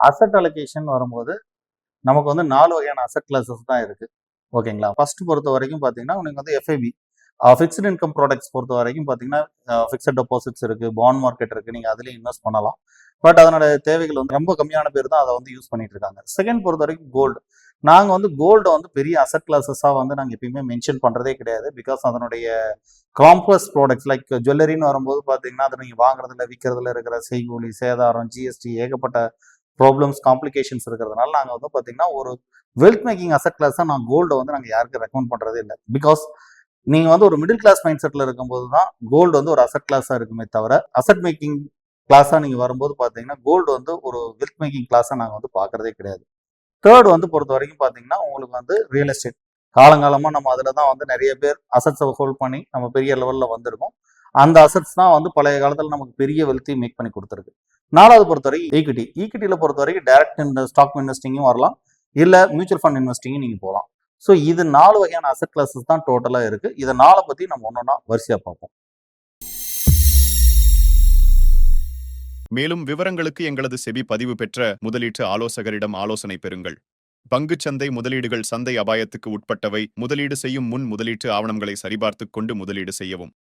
Asset allocation வரும்போது நமக்கு வந்து 4 வகையான அசெட் கிளாஸஸ் தான் இருக்கு. ஓகேங்களா? ஃபர்ஸ்ட் பொறுத்த வரைக்கும் பார்த்தீங்கன்னா, உங்களுக்கு வந்து எஃப்ஐபி ஃபிக்ஸ்டு இன்கம் ப்ராடக்ட்ஸ் பொறுத்த வரைக்கும் பார்த்தீங்கன்னா, ஃபிக்ஸட் டெபாசிட்ஸ் இருக்கு, பாண்ட் மார்க்கெட் இருக்கு. நீங்க அதிலயும் இன்வெஸ்ட் பண்ணலாம். பட் அதனோட தேவைகள் வந்து ரொம்ப கம்மியான பேர் தான் அத வந்து யூஸ் பண்ணிட்டு இருக்காங்க. செகண்ட் பொறுத்த வரைக்கும் கோல்டு. நாங்க வந்து கோல்ட வந்து பெரிய அசெட் கிளாஸஸா வந்து நாங்க எப்பயுமே மென்ஷன் பண்றதே கிடையாது. பிகாஸ் அதனுடைய காம்ப்ளெக்ஸ் ப்ராடக்ட்ஸ் லைக் ஜுவல்லரின்னு வரும்போது பார்த்தீங்கன்னா, அது நீங்க வாங்குறதுல, விக்கிறதுல இருக்கிற செய்கூலி, சேதாரம், ஜிஎஸ்டி ஏகப்பட்ட ப்ராப்ளம்ஸ், காம்ப்ளிகேஷன்ஸ் இருக்கிறதுனால நாங்க வந்து பார்த்தீங்கன்னா, ஒரு வெல்த் மேக்கிங் அசெட் கிளாஸா நான் கோல்ட வந்து நாங்க யாருக்கும் ரெக்கமெண்ட் பண்றதே இல்ல. பிகாஸ் நீங்க வந்து ஒரு மிடில் கிளாஸ் மைண்ட் செட்ல இருக்கும்போது தான் கோல்டு வந்து ஒரு அசெட் கிளாஸா இருக்குமே தவிர, அசெட் மேக்கிங் கிளாஸா நீங்க வரும்போது பார்த்தீங்கன்னா, கோல்டு வந்து ஒரு வெல்த் மேக்கிங் கிளாஸா நாங்க வந்து பார்க்கறதே கிடையாது. தேர்ட் வந்து பொறுத்த வரைக்கும் பார்த்தீங்கன்னா, உங்களுக்கு வந்து ரியல் எஸ்டேட். காலங்காலமா நம்ம அதுல தான் வந்து நெறைய பேர் அசெட்ஸ ஹோல்ட் பண்ணி நம்ம பெரிய லெவல்ல வந்திருக்கோம். அந்த அசெட்ஸ் தான் வந்து பழைய காலத்துல நமக்கு பெரிய வெல்த்தையும் மேக் பண்ணி குடுத்திருக்கு. 4வது பொறுத்தவரைக்கும் ஈக்விட்டி. ஈக்விட்டில பொறுத்தவரைக்கும் டைரக்ட் ஸ்டாக் இன்வெஸ்டிங்கும் வரலாம். இல்ல மியூச்சுவல் ஃபண்ட் இன்வெஸ்டிங்கும் நீங்க போலாம். ஸோ இது 4 வகையான அசெட் கிளாஸஸ் தான் டோட்டலா இருக்கு. இத 4 பத்தி நம்ம ஒன்னொன்னா வரிசையா பார்ப்போம். மேலும் விவரங்களுக்கு எங்களது செபி பதிவு பெற்ற முதலீட்டு ஆலோசகரிடம் ஆலோசனை பெறுங்கள். பங்குச்சந்தை முதலீடுகள் சந்தை அபாயத்துக்கு உட்பட்டவை. முதலீடு செய்யும் முன் முதலீட்டு ஆவணங்களை சரிபார்த்துக் கொண்டு முதலீடு செய்யவும்.